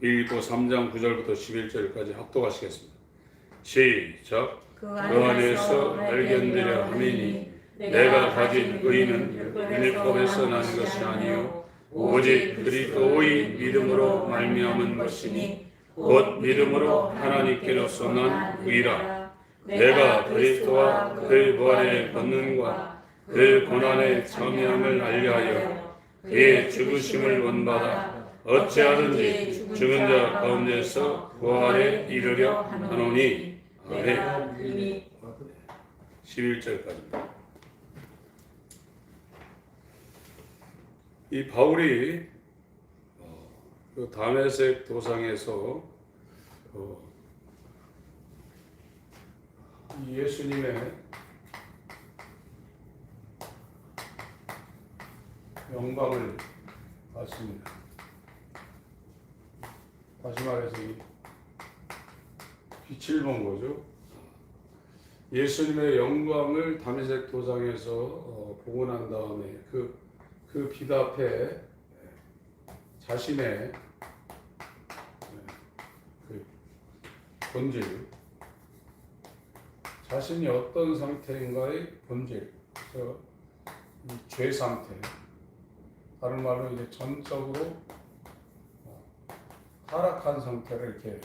빌립보 3장 9절부터 11절까지 합독하시겠습니다. 시작. 그 그 안에서 발견되려 함이니 내가 가진 의는 율법에서 나는 것이 아니요 오직 그리스도의 믿음으로 말미암은 것이니 곧 믿음으로 하나님께로서 난 의라. 내가 그리스도와 그 부활의 권능과 그 고난의 참여함을 알려하여 그의 죽으심을 원받아 어찌하든지 죽은 자 가운데서 부활에 이르려 하노니. 아멘. 11절까지입니다. 이 바울이 그 다메섹 도상에서 예수님의 영광을 봤습니다. 다시 말해서 빛을 본 거죠. 예수님의 영광을 다메섹 도상에서 보고 난 다음에 그 빛 앞에 자신의 그 본질, 자신이 어떤 상태인가의 본질, 그래서 이 죄 상태, 다른 말로 이제 전적으로 타락한 상태를 이렇게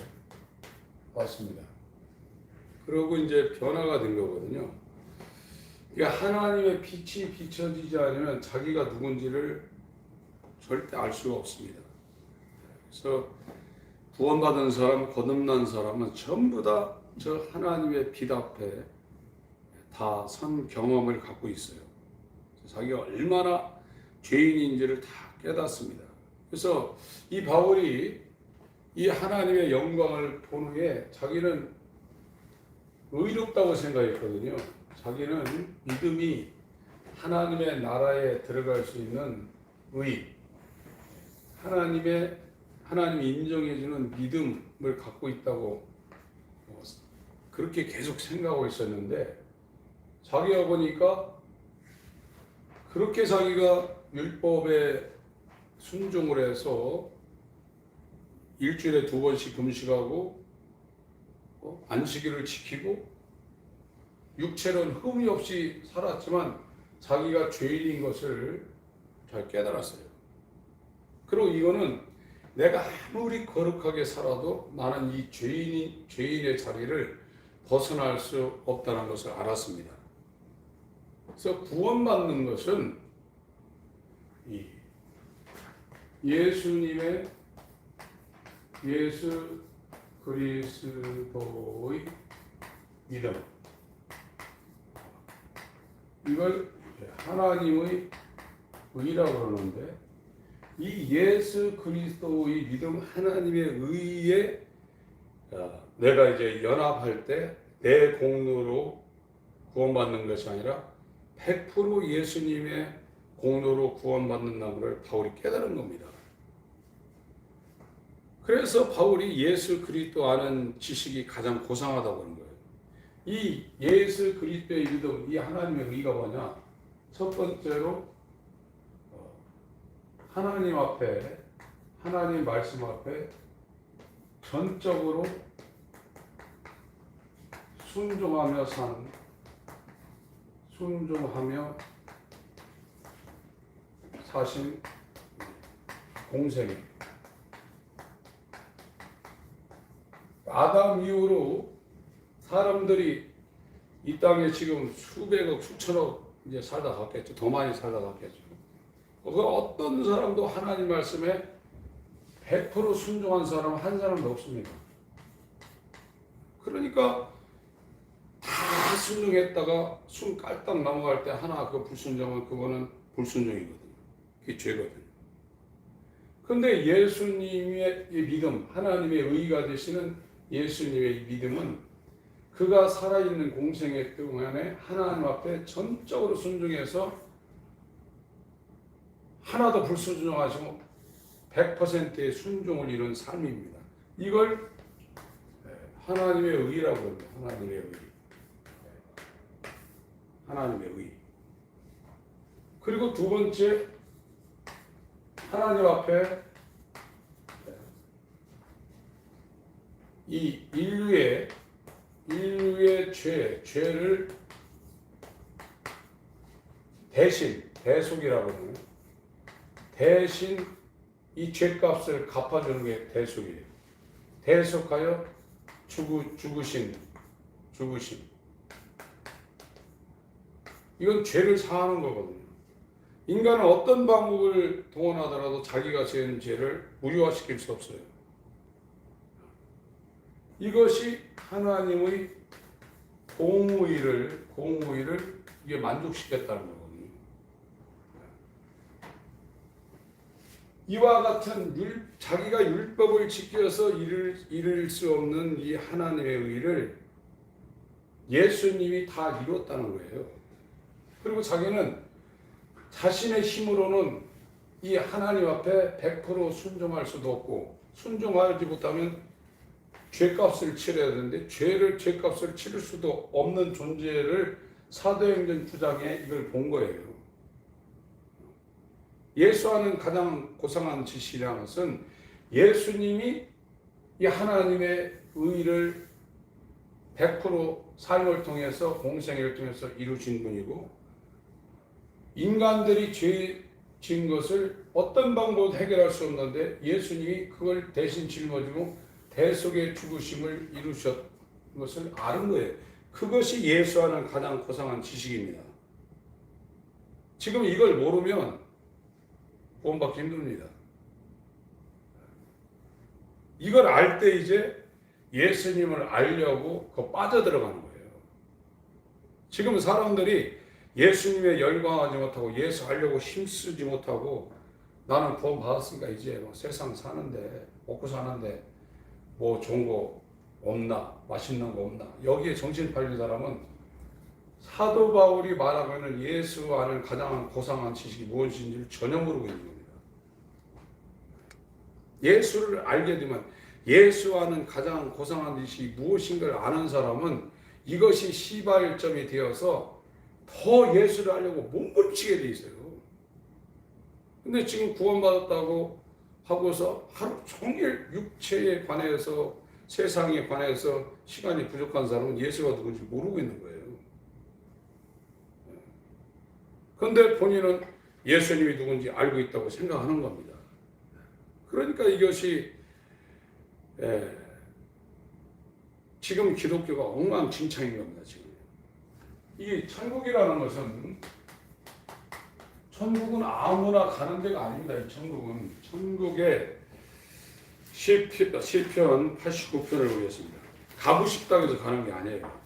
봤습니다. 그리고 이제 변화가 된 거거든요. 그러니까 하나님의 빛이 비춰지지 않으면 자기가 누군지를 절대 알 수가 없습니다. 그래서 구원받은 사람, 거듭난 사람은 전부 다 저 하나님의 빛 앞에 다 선 경험을 갖고 있어요. 자기가 얼마나 죄인인지를 다 깨닫습니다. 그래서 이 바울이 이 하나님의 영광을 본 후에 자기는 의롭다고 생각했거든요. 자기는 믿음이 하나님의 나라에 들어갈 수 있는 의, 하나님이 인정해주는 믿음을 갖고 있다고 그렇게 계속 생각하고 있었는데, 자기가 보니까 그렇게 자기가 율법에 순종을 해서 일주일에 2번씩 금식하고 안식일을 지키고 육체는 흠이 없이 살았지만 자기가 죄인인 것을 잘 깨달았어요. 그리고 이거는 내가 아무리 거룩하게 살아도 나는 이 죄인의 자리를 벗어날 수 없다는 것을 알았습니다. 그래서 구원받는 것은 이 예수님의 예수 그리스도의 믿음, 이걸 하나님의 의라고 그러는데, 이 예수 그리스도의 믿음, 하나님의 의에 내가 이제 연합할 때 내 공로로 구원받는 것이 아니라 100% 예수님의 공로로 구원받는다는 걸 바울이 깨달은 겁니다. 그래서 바울이 예수 그리스도 아는 지식이 가장 고상하다고 하는 거예요. 이 예수 그리스도의 믿음, 이 하나님의 의가 뭐냐? 첫 번째로 하나님 앞에, 하나님 말씀 앞에 전적으로 순종하며 사신 공생이. 아담 이후로 사람들이 이 땅에 지금 수백억, 수천억 이제 살다 갔겠죠. 더 많이 살다 갔겠죠. 그 어떤 사람도 하나님 말씀에 100% 순종한 사람은 한 사람도 없습니다. 그러니까 다 순종했다가 숨 깔딱 넘어갈 때 하나 그 불순종은 그거는 불순종이거든요. 그게 죄거든요. 그런데 예수님의 이 믿음, 하나님의 의가 되시는 예수님의 이 믿음은 그가 살아있는 공생의 동안에 하나님 앞에 전적으로 순종해서 하나도 불순종하시고 100%의 순종을 이룬 삶입니다. 이걸 하나님의 의라고 합니다. 하나님의 의. 하나님의 의. 그리고 두 번째, 하나님 앞에 이 인류의 죄를 대속이라고 해요. 대신 이 죄값을 갚아주는 게 대속이에요. 대속하여 죽으신. 이건 죄를 사하는 거거든요. 인간은 어떤 방법을 동원하더라도 자기가 지은 죄를 무효화시킬 수 없어요. 이것이 하나님의 공의를 이게 만족시켰다는 거거든요. 이와 같은 자기가 율법을 지켜서 이룰 수 없는 이 하나님의 의를 예수님이 다 이뤘다는 거예요. 그리고 자기는 자신의 힘으로는 이 하나님 앞에 100% 순종할 수도 없고, 순종하지 못하면 죄값을 치러야 되는데 죄값을 치를 수도 없는 존재를 사도행전 9장에 이걸 본 거예요. 예수와는 가장 고상한 지시라는 것은 예수님이 이 하나님의 의를 100% 삶을 통해서 공생애를 통해서 이루신 분이고, 인간들이 죄 지은 것을 어떤 방법으로 해결할 수 없는데 예수님이 그걸 대신 짊어지고 대속의 죽으심을 이루셨던 것을 아는 거예요. 그것이 예수와는 가장 고상한 지식입니다. 지금 이걸 모르면 구원받기 힘듭니다. 이걸 알 때 이제 예수님을 알려고 빠져들어가는 거예요. 지금 사람들이 예수님에 열광하지 못하고 예수 알려고 힘쓰지 못하고, 나는 구원 받았으니까 이제 뭐 세상 사는데 먹고 사는데 뭐 좋은 거 없나, 맛있는 거 없나, 여기에 정신 팔린 사람은 사도 바울이 말하고 있는 예수 아는 가장 고상한 지식이 무엇인지를 전혀 모르고 있는 겁니다. 예수를 알게 되면 예수 아는 가장 고상한 지식이 무엇인가를 아는 사람은 이것이 시발점이 되어서 더 예수를 알려고 몸부림치게 돼 있어요. 근데 지금 구원받았다고 하고서 하루 종일 육체에 관해서, 세상에 관해서 시간이 부족한 사람은 예수가 누군지 모르고 있는 거예요. 그런데 본인은 예수님이 누군지 알고 있다고 생각하는 겁니다. 그러니까 이것이 지금 기독교가 엉망진창인 겁니다. 지금 이 천국이라는 것은, 천국은 아무나 가는 데가 아닙니다. 이 천국에 시편 89편을 보겠습니다. 가고 싶다고 해서 가는 게 아니에요.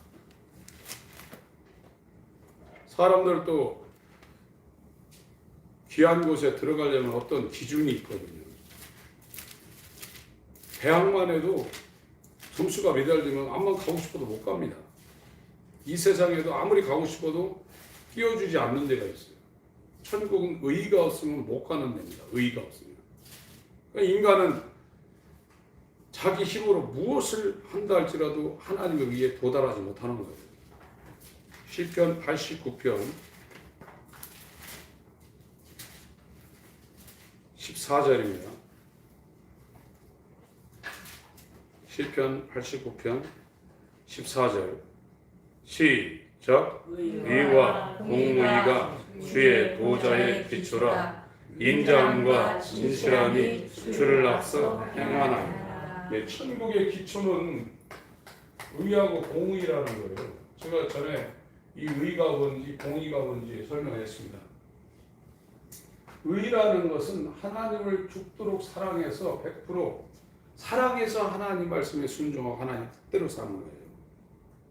사람들도 귀한 곳에 들어가려면 어떤 기준이 있거든요. 대학만 해도 점수가 매달리면 암만 가고 싶어도 못 갑니다. 이 세상에도 아무리 가고 싶어도 끼워주지 않는 데가 있어요. 천국은 의의가 없으면 못 가는 데입니다. 의의가 없으면. 그러니까 인간은 자기 힘으로 무엇을 한다 할지라도 하나님의 의에 도달하지 못하는 거예요. 시편 89편 14절입니다. 시편 89편 14절 시작. 의와 공의가 주의 보좌의 기초라. 인자함과 진실함이 주를 앞서 행하나이다. 네, 천국의 기초는 의하고 공의라는 거예요. 제가 전에 이 의가 뭔지 공의가 뭔지 설명했습니다. 의라는 것은 하나님을 죽도록 사랑해서 100% 사랑해서 하나님 말씀에 순종하고 하나님 뜻대로 사는 거예요.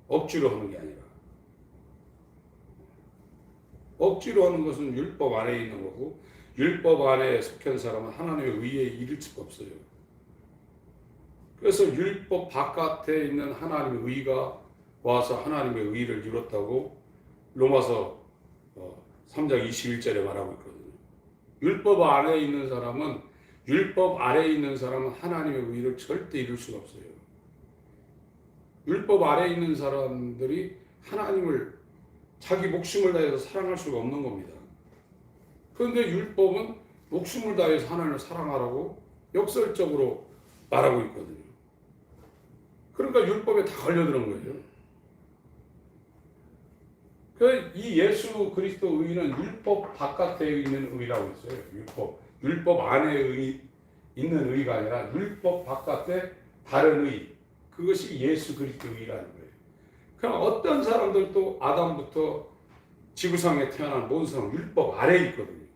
억지로 하는 게 아니라. 억지로 하는 것은 율법 아래에 있는 거고, 율법 아래에 속한 사람은 하나님의 의에 이를 수가 없어요. 그래서 율법 바깥에 있는 하나님의 의가 와서 하나님의 의를 이뤘다고 로마서 3장 21절에 말하고 있거든요. 율법 아래에 있는 사람은 하나님의 의를 절대 이룰 수가 없어요. 율법 아래에 있는 사람들이 하나님을 자기 목숨을 다해서 사랑할 수가 없는 겁니다. 그런데 율법은 목숨을 다해서 하나님을 사랑하라고 역설적으로 말하고 있거든요. 그러니까 율법에 다 걸려드는 거예요. 이 예수 그리스도 의는 율법 바깥에 있는 의라고 했어요. 율법 안에 있는 의가 아니라 율법 바깥에 다른 의. 그것이 예수 그리스도 의라는 거예요. 그럼 어떤 사람들도 아담부터 지구상에 태어난 모든 사람은 율법 아래에 있거든요.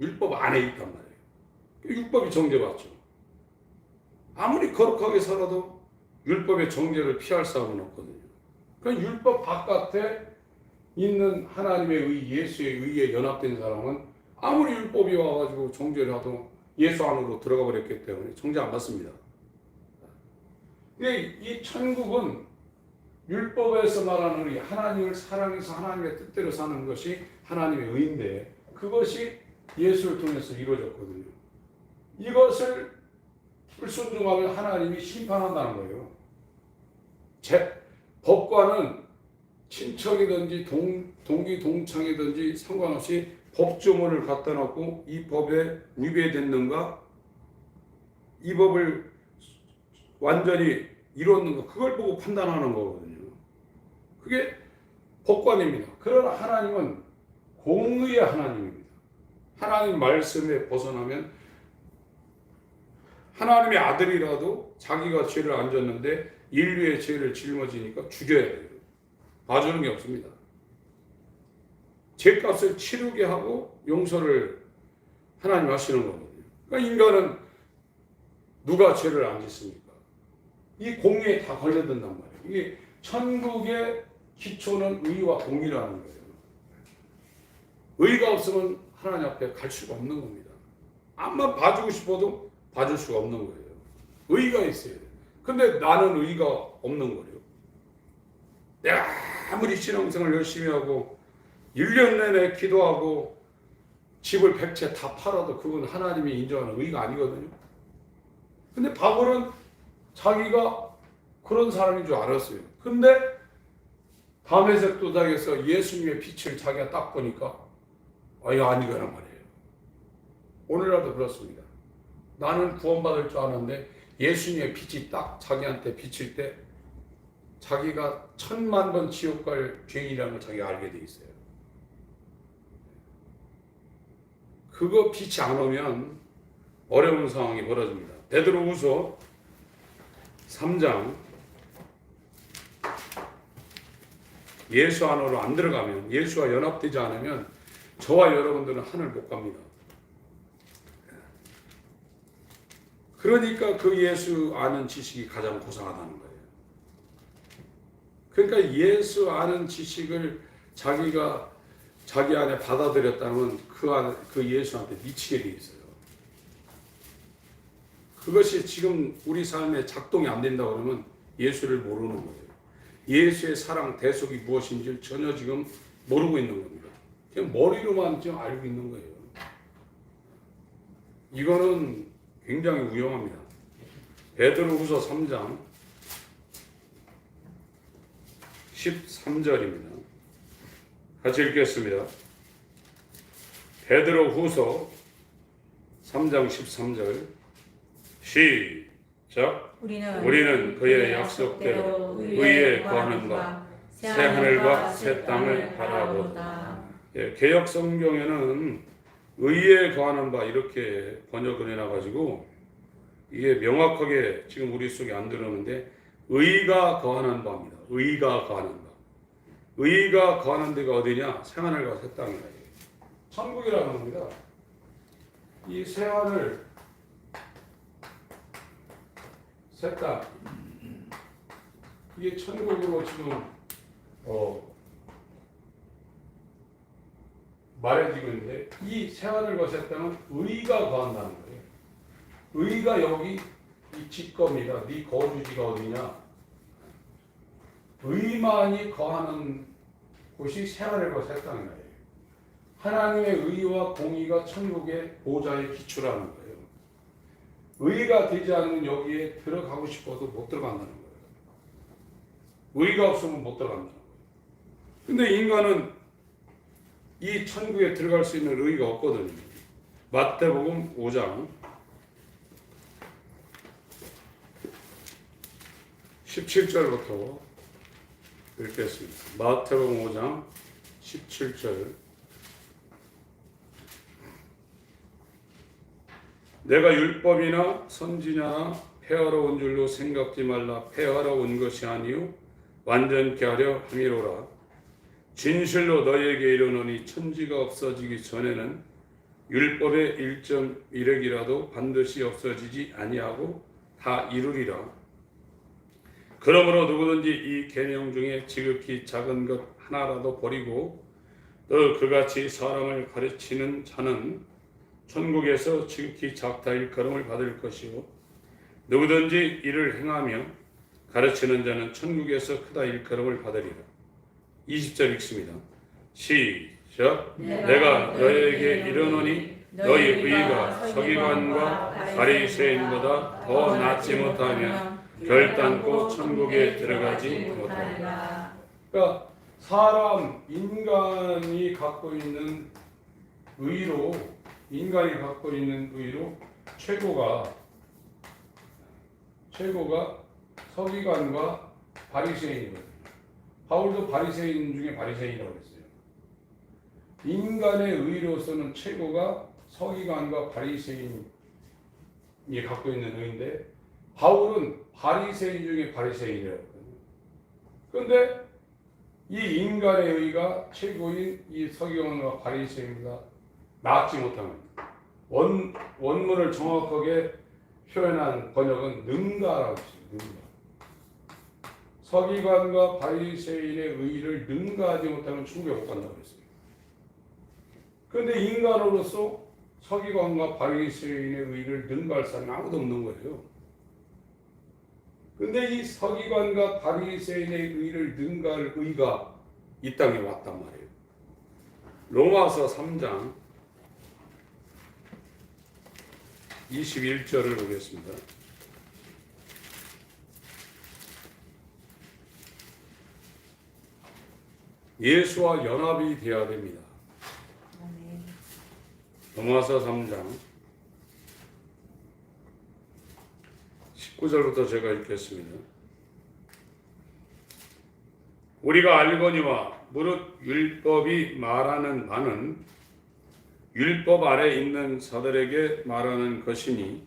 율법 안에 있단 말이에요. 율법이 정죄받죠. 아무리 거룩하게 살아도 율법의 정죄를 피할 사람은 없거든요. 그럼 율법 바깥에 있는 하나님의 의, 예수의 의에 연합된 사람은 아무리 율법이 와가지고 정죄를 하도 예수 안으로 들어가 버렸기 때문에 정죄 안 받습니다. 근데 이 천국은 율법에서 말하는 의, 하나님을 사랑해서 하나님의 뜻대로 사는 것이 하나님의 의인데 그것이 예수를 통해서 이루어졌거든요. 이것을 불순종하면 하나님이 심판한다는 거예요. 법과는 친척이든지 동기 동창이든지 상관없이 법조문을 갖다 놓고 이 법에 위배됐는가, 이 법을 완전히 이뤘는가, 그걸 보고 판단하는 거거든요. 그게 법관입니다. 그러나 하나님은 공의의 하나님입니다. 하나님 말씀에 벗어나면 하나님의 아들이라도 자기가 죄를 안 졌는데 인류의 죄를 짊어지니까 죽여야 돼요. 봐주는 게 없습니다. 죄값을 치르게 하고 용서를 하나님 하시는 거거든요. 그러니까 인간은 누가 죄를 안 짓습니까? 이 공의에 다 걸려든단 말이에요. 이게 천국의 기초는 의와 공의라는 거예요. 의가 없으면 하나님 앞에 갈 수가 없는 겁니다. 암만 봐주고 싶어도 봐줄 수가 없는 거예요. 의가 있어야 돼요. 근데 나는 의가 없는 거예요. 내가 아무리 신앙생활 열심히 하고 1년 내내 기도하고 집을 100채 다 팔아도 그건 하나님이 인정하는 의가 아니거든요. 근데 바울은 자기가 그런 사람인 줄 알았어요. 근데 다메섹 도당에서 예수님의 빛을 자기가 딱 보니까 이거 아니거란 말이에요. 오늘날도 그렇습니다. 나는 구원받을 줄 아는데 예수님의 빛이 딱 자기한테 비칠 때 자기가 1000만 번 지옥 갈 죄인이라는 걸 자기가 알게 돼 있어요. 그거 빛이 안 오면 어려운 상황이 벌어집니다. 베드로후서 3장, 예수 안으로 안 들어가면, 예수와 연합되지 않으면 저와 여러분들은 하늘 못 갑니다. 그러니까 그 예수 아는 지식이 가장 고상하다는 거예요. 그러니까 예수 아는 지식을 자기가 자기 안에 받아들였다면 그 예수한테 미치게 돼 있어요. 그것이 지금 우리 삶에 작동이 안 된다고 그러면 예수를 모르는 거예요. 예수의 사랑 대속이 무엇인지 전혀 지금 모르고 있는 겁니다. 그냥 머리로만 지금 알고 있는 거예요. 이거는 굉장히 위험합니다. 베드로후서 3장 13절입니다. 같이 읽겠습니다. 베드로후서 3장 13절 시작. 우리는 그의 약속대로 의에 거하는 바 새 하늘과 새 땅을 바라보다. 개역 성경에는 의에 거하는 바 이렇게 번역을 해놔가지고 이게 명확하게 지금 우리 속에 안 들어오는데 의가 거하는 바입니다. 의가 거하는 바. 의가 거하는 데가 어디냐? 새하늘과 새 땅이라. 천국이라는 겁니다. 이 새하늘, 새 땅, 이게 천국으로 지금 말해지고 있는데 이 새하늘과 새 땅은 의가 거한다는 거예요. 의가 여기 이 집겁니다. 네 거주지가 어디냐? 의만이 거하는 곳이 새하늘과 새 땅이라 해요. 하나님의 의와 공의가 천국의 보좌의 기초라는 거예요. 의가 되지 않으면 여기에 들어가고 싶어도 못 들어간다는 거예요. 의가 없으면 못 들어간다는 거예요. 근데 인간은 이 천국에 들어갈 수 있는 의가 없거든요. 마태복음 5장 17절부터 읽겠습니다. 마태복음 5장 17절. 내가 율법이나 선지자나 폐하러 온 줄로 생각지 말라. 폐하러 온 것이 아니요 완전케 하려 함이로라. 진실로 너희에게 이르노니 천지가 없어지기 전에는 율법의 1.1획이라도 반드시 없어지지 아니하고 다 이루리라. 그러므로 누구든지 이 계명 중에 지극히 작은 것 하나라도 버리고 또 그같이 사람을 가르치는 자는 천국에서 지극히 작다 일컬음을 받을 것이요 누구든지 이를 행하며 가르치는 자는 천국에서 크다 일컬음을 받으리라. 20절 읽습니다. 시작. 내가 너희에게 이르노니 너희 의가 서기관과 바리새인보다 더 낫지 못하면 결단코 천국에 들어가지 못하리라. 그러니까 사람 인간이 갖고 있는 의로 최고가 서기관과 바리새인이거든요. 바울도 바리새인 중에 바리새인이라고 했어요. 인간의 의로서는 최고가 서기관과 바리새인이 갖고 있는 의인데 바울은 바리새인 중에 바리새인이라고 했거든요. 그런데 이 인간의 의가 최고인 이 서기관과 바리새인보다 낫지 못한 겁니다. 원문을 정확하게 표현한 번역은 능가라고 했어요. 능가. 서기관과 바리새인의 의를 능가하지 못하면 천국에 못 간다고 했어요. 그런데 인간으로서 서기관과 바리새인의 의를 능가할 사람이 아무도 없는 거예요. 그런데 이 서기관과 바리새인의 의를 능가할 의가 이 땅에 왔단 말이에요. 로마서 3장 21절을 보겠습니다. 예수와 연합이 되어야 됩니다. 로마서 3장 19절부터 제가 읽겠습니다. 우리가 알거니와 무릇 율법이 말하는 바는 율법 아래 있는 자들에게 말하는 것이니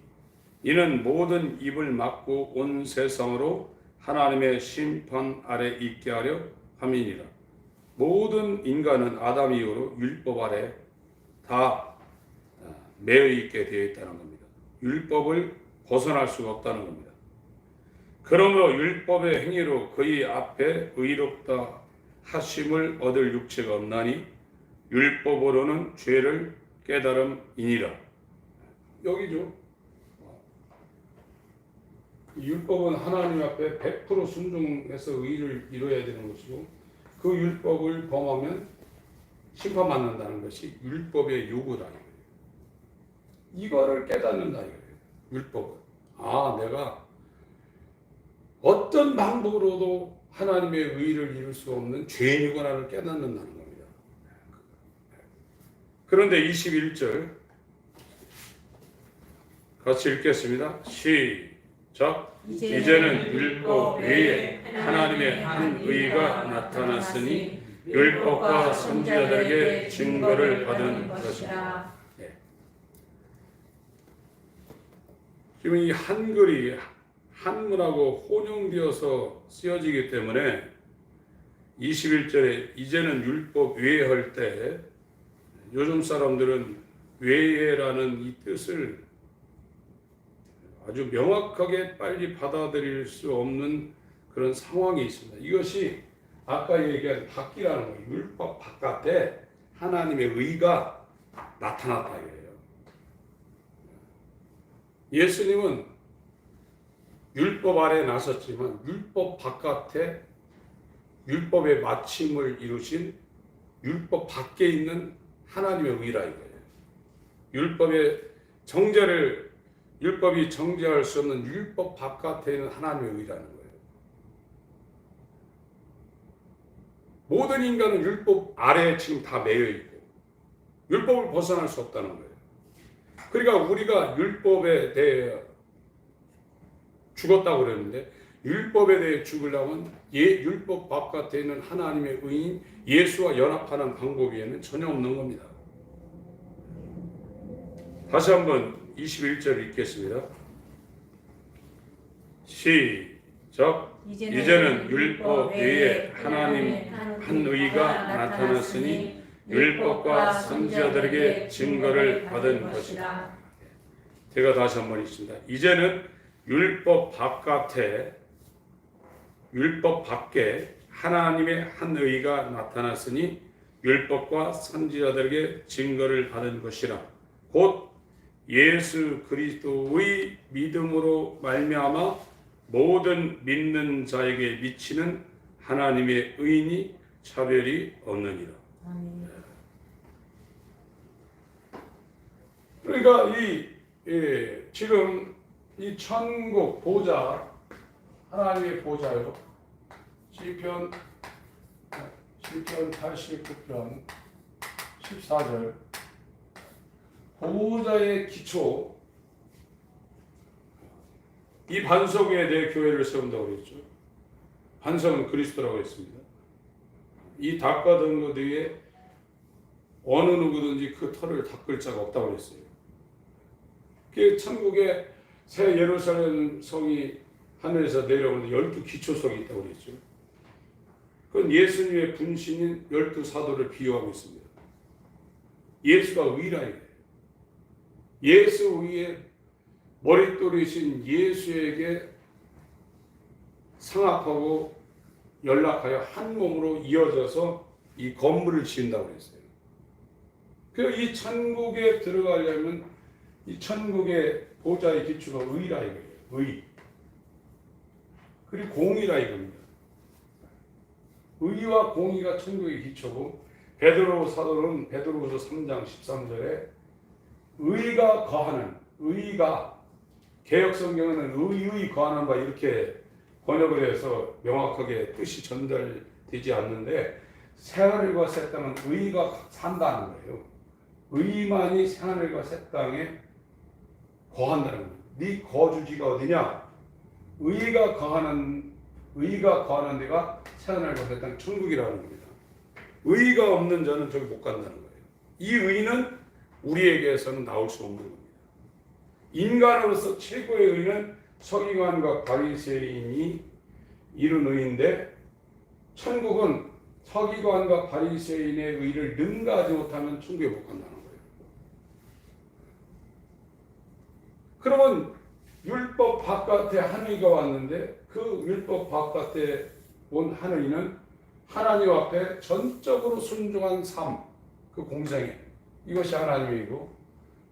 이는 모든 입을 막고 온 세상으로 하나님의 심판 아래 있게 하려 함이니라. 모든 인간은 아담 이후로 율법 아래 다 매여 있게 되어 있다는 겁니다. 율법을 벗어날 수가 없다는 겁니다. 그러므로 율법의 행위로 그의 앞에 의롭다 하심을 얻을 육체가 없나니 율법으로는 죄를 깨달음이니라. 여기죠. 율법은 하나님 앞에 100% 순종해서 의를 이루어야 되는 것이고 그 율법을 범하면 심판받는다는 것이 율법의 요구다. 이거를 깨닫는다 이거예요. 율법은. 내가 어떤 방법으로도 하나님의 의를 이룰 수 없는 죄인이구나를 깨닫는다는 겁니다. 그런데 21절 같이 읽겠습니다. 시작. 이제는 율법 외에 하나님의 한 의가 나타났으니 율법과 선지자들에게 증거를 받은 것이다. 지금 이 한글이 한문하고 혼용되어서 쓰여지기 때문에 21절에 이제는 율법 외에 할 때 요즘 사람들은 외에라는 이 뜻을 아주 명확하게 빨리 받아들일 수 없는 그런 상황이 있습니다. 이것이 아까 얘기한 밖이라는 거예요. 율법 바깥에 하나님의 의가 나타났다 이거예요. 예수님은 율법 아래 나섰지만 율법 바깥에 율법의 마침을 이루신 율법 밖에 있는 하나님의 의라 이거예요. 율법이 정죄할 수 없는 율법 바깥에 있는 하나님의 의라는 거예요. 모든 인간은 율법 아래에 지금 다 매여 있고 율법을 벗어날 수 없다는 거예요. 그러니까 우리가 율법에 대해 죽었다고 그랬는데 율법에 대해 죽으려면 율법 바깥에 있는 하나님의 의인 예수와 연합하는 방법 외에는 전혀 없는 겁니다. 다시 한번 21절 읽겠습니다. 시작. 이제는 율법 외에 하나님 한 의가 나타났으니 율법과 선지자들에게 증거를 받은 것이다. 제가 다시 한번 읽습니다. 이제는 율법 밖에 하나님의 한 의가 나타났으니 율법과 선지자들에게 증거를 받은 것이라. 곧 예수 그리스도의 믿음으로 말미암아 모든 믿는 자에게 미치는 하나님의 의인이 차별이 없느니라. 그러니까 지금 이 천국 보좌, 하나님의 보좌요. 시편 89편 14절. 보좌의 기초, 이 반석 위에 내 교회를 세운다고 그랬죠. 반석은 그리스도라고 했습니다. 이 닦아둔 것 위에 어느 누구든지 그 털을 닦을 자가 없다고 그랬어요. 그 천국의 새 예루살렘 성이 하늘에서 내려오는 12기초석이 있다고 그랬죠. 그건 예수님의 분신인 12사도를 비유하고 있습니다. 예수가 의라 이거예요. 예수 위에 머릿돌이신 예수에게 상합하고 연락하여 한 몸으로 이어져서 이 건물을 지은다고 그랬어요. 그래서 이 천국에 들어가려면 이 천국의 보좌의 기초가 의라 이거예요. 의. 그리고 공의라 이겁니다. 의와 공의가 천국의 기초고, 베드로 사도는 베드로후서 3장 13절에 의가 거하는, 의가 개역 성경에는 의의 거하는 바 이렇게 번역을 해서 명확하게 뜻이 전달되지 않는데, 새하늘과 새 땅은 의가 산다는 거예요. 의만이 새하늘과 새 땅에 거한다는 거예요. 네 거주지가 어디냐? 의가 거하는 데가 새하늘과 새 땅 천국이라는 겁니다. 의가 없는 자는 저기 못 간다는 거예요. 이 의는 우리에게서는 나올 수 없는 겁니다. 인간으로서 최고의 의는 서기관과 바리새인이 이룬 의인데, 천국은 서기관과 바리새인의 의를 능가하지 못하면 천국에 못 간다는 거예요. 그러면 율법 바깥에 한 의가 왔는데, 그 율법 바깥에 온 한 의는 하나님 앞에 전적으로 순종한 삶, 그 공생애, 이것이 하나님이고,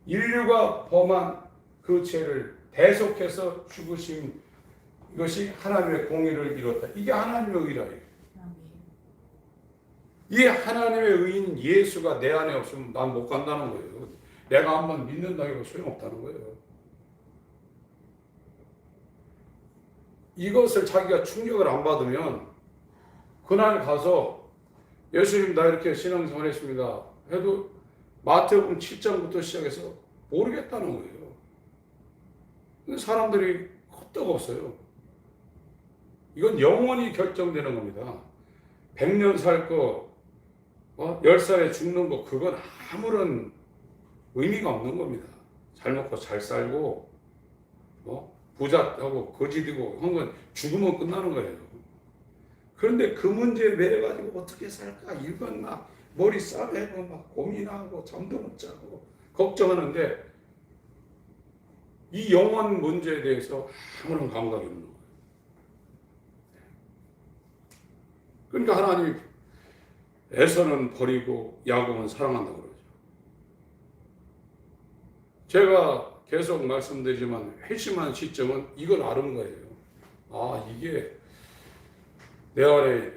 인류가 범한 그 죄를 대속해서 죽으신 이것이 하나님의 공의를 이뤘다. 이게 하나님의 의라. 이 하나님의 의인 예수가 내 안에 없으면 난 못 간다는 거예요. 내가 한번 믿는다고 해도 소용없다는 거예요. 이것을 자기가 충격을 안 받으면 그날 가서 예수님 나 이렇게 신앙생활 했습니다 해도 마태복음 7장부터 시작해서 모르겠다는 거예요. 근데 사람들이 헛떡 없어요. 이건 영원히 결정되는 겁니다. 100년 살 거, 10살에 죽는 거, 그건 아무런 의미가 없는 겁니다. 잘 먹고 잘 살고, 부자하고 거지되고 한 건 죽으면 끝나는 거예요. 그런데 그 문제에 매여 가지고 어떻게 살까? 이건 막 머리 싸매고 막 고민하고 잠도 못 자고 걱정하는데, 이 영원 문제에 대해서 아무런 감각이 없는 거예요. 그러니까 하나님이 에서는 버리고 야곱은 사랑한다고 그러죠. 제가 계속 말씀드리지만 회심한 시점은 이걸 아는 거예요. 이게 내 안에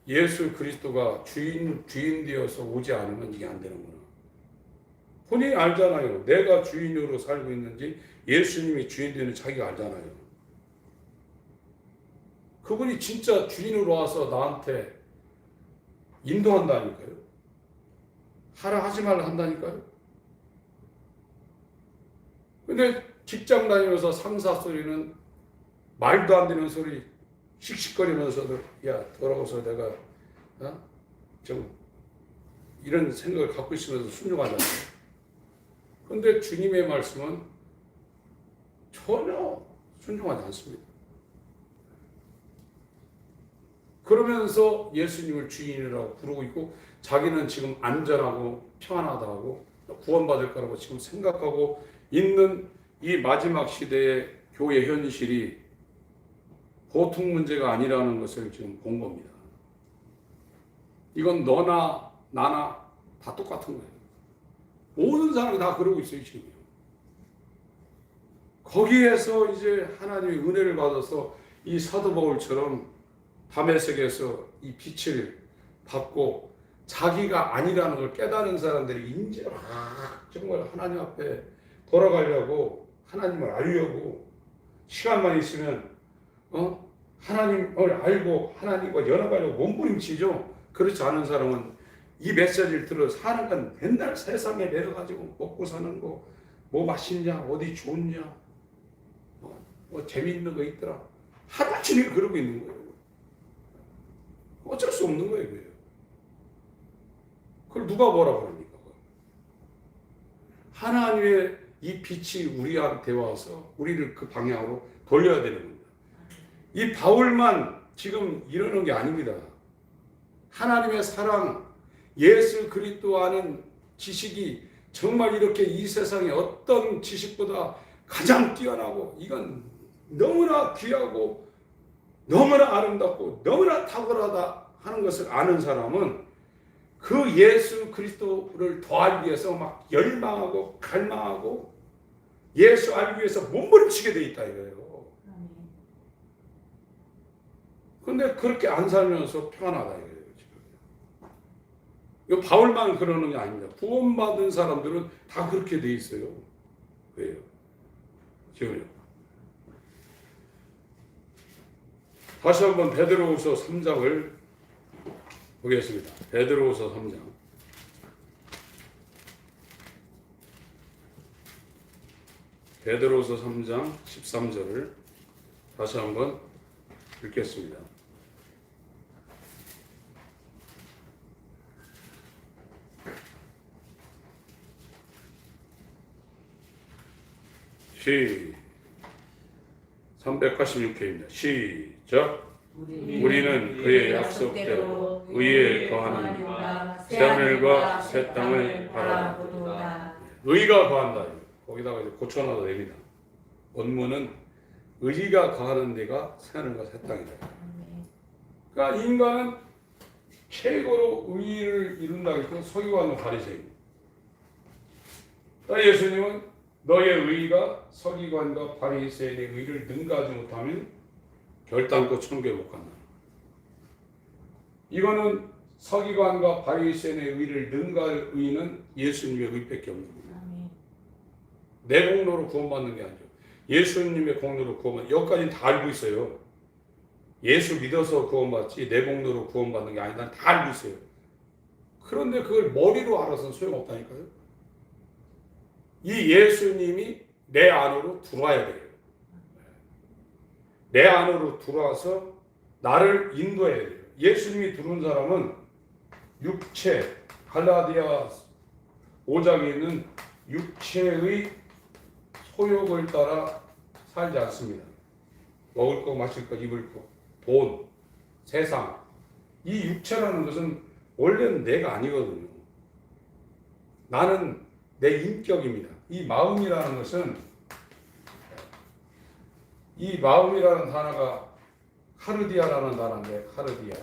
예수 그리스도가 주인 되어서 오지 않으면 이게 안 되는구나. 본인이 알잖아요. 내가 주인으로 살고 있는지 예수님이 주인 되는 자기가 알잖아요. 그분이 진짜 주인으로 와서 나한테 인도한다니까요. 하라 하지 말라 한다니까요. 근데 직장 다니면서 상사 소리는 말도 안 되는 소리 씩씩거리면서도 야 돌아와서 내가 좀 이런 생각을 갖고 있으면서 순종하잖아요. 그런데 주님의 말씀은 전혀 순종하지 않습니다. 그러면서 예수님을 주인이라고 부르고 있고 자기는 지금 안전하고 평안하다고 구원받을 거라고 지금 생각하고 있는 이 마지막 시대의 교회 현실이 보통 문제가 아니라는 것을 지금 본 겁니다. 이건 너나 나나 다 똑같은 거예요. 모든 사람이 다 그러고 있어요, 지금. 거기에서 이제 하나님의 은혜를 받아서 이 사도 바울처럼 다메섹에서 이 빛을 받고 자기가 아니라는 걸 깨달은 사람들이 이제 정말 하나님 앞에 돌아가려고 하나님을 알려고 시간만 있으면 하나님을 알고 하나님과 연합하려고 몸부림치죠. 그렇지 않은 사람은 이 메시지를 들어 사는 건 맨날 세상에 내려가지고 먹고 사는 거, 뭐 맛있냐, 어디 좋냐, 뭐 재미있는 거 있더라. 하루 종일 그러고 있는 거예요. 어쩔 수 없는 거예요, 그래요. 그걸 누가 뭐라 그럽니까? 하나님의 이 빛이 우리한테 와서 우리를 그 방향으로 돌려야 되는 겁니다. 이 바울만 지금 이러는 게 아닙니다. 하나님의 사랑, 예수 그리스도 아는 지식이 정말 이렇게 이 세상의 어떤 지식보다 가장 뛰어나고 이건 너무나 귀하고 너무나 아름답고 너무나 탁월하다 하는 것을 아는 사람은 그 예수 그리스도를 더 알기 위해서 막 열망하고 갈망하고 예수 알기 위해서 몸부림치게 돼 있다 이거예요. 근데 그렇게 안 살면서 평안하다 이거예요. 지금. 바울만 그러는 게 아닙니다. 구원받은 사람들은 다 그렇게 돼 있어요. 왜요? 지금요. 다시 한번 베드로후서 3장을 보겠습니다. 베드로후서 3장. 베드로후서 3장 13절을 다시 한번 읽겠습니다. 시 386회입니다. 시작. 우리는 그의 약속대로 의에 거하는 새 하늘과 새 땅을 바라보도다. 의가 거한다. 거기다가 이제 고쳐놔도 됩니다. 원문은 의가 거하는 데가 새 하늘과 새 땅이다. 그러니까 인간은 최고로 의를 이룬다 해서 서기관과 바리새인. 그러니까 예수님은 너의 의가 서기관과 바리새인의 의를 능가하지 못하면 결단코 천국에 못 간다. 이거는 서기관과 바리새인의 의를 능가할 의는 예수님의 의밖에 없는 겁니다. 내 공로로 구원받는 게 아니죠. 예수님의 공로로 구원받는, 여기까지는 다 알고 있어요. 예수 믿어서 구원받지 내 공로로 구원받는 게 아니다. 다 알고 있어요. 그런데 그걸 머리로 알아서는 소용없다니까요. 이 예수님이 내 안으로 들어와야 돼요. 내 안으로 들어와서 나를 인도해야 돼요. 예수님이 들어온 사람은 육체, 갈라디아 5장에 있는 육체의 소욕을 따라 살지 않습니다. 먹을 거, 마실 거, 입을 거, 돈, 세상. 이 육체라는 것은 원래는 내가 아니거든요. 나는 내 인격입니다. 이 마음이라는 것은, 이 마음이라는 단어가 카르디아라는 단어인데, 카르디아.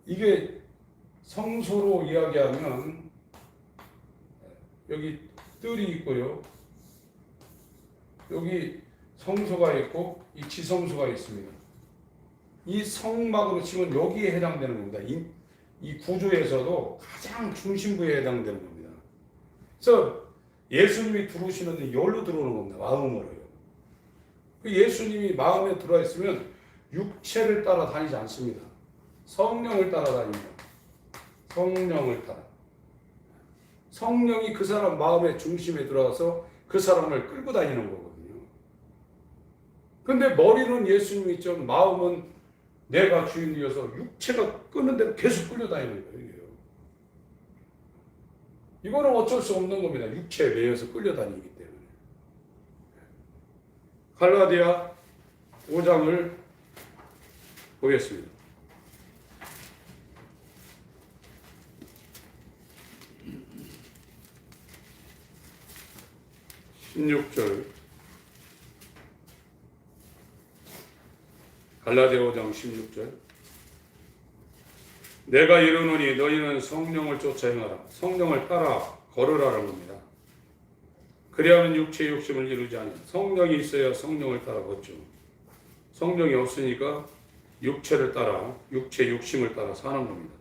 이게 성소로 이야기하면 여기 뜰이 있고요. 여기 성소가 있고 이 지성소가 있습니다. 이 성막으로 치면 여기에 해당되는 겁니다. 이 구조에서도 가장 중심부에 해당되는 겁니다. 그래서 예수님이 들어오시는데 여기로 들어오는 겁니다. 마음으로요. 예수님이 마음에 들어와 있으면 육체를 따라 다니지 않습니다. 성령을 따라다닙니다. 성령을 따라. 성령이 그 사람 마음의 중심에 들어와서 그 사람을 끌고 다니는 거거든요. 근데 머리는 예수님이 있죠. 마음은 내가 주인이어서 육체가 끄는 대로 계속 끌려다니는 거예요. 이게요. 이거는 어쩔 수 없는 겁니다. 육체에 매여서 끌려다니기 때문에. 갈라디아 5장을 보겠습니다. 16절. 갈라디아 5장 16절. 내가 이르노니 너희는 성령을 쫓아 행하라. 성령을 따라 걸으라는 겁니다. 그리하면 육체의 욕심을 이루지 않으니 성령이 있어야 성령을 따라 걷죠. 성령이 없으니까 육체를 따라 육체의 욕심을 따라 사는 겁니다.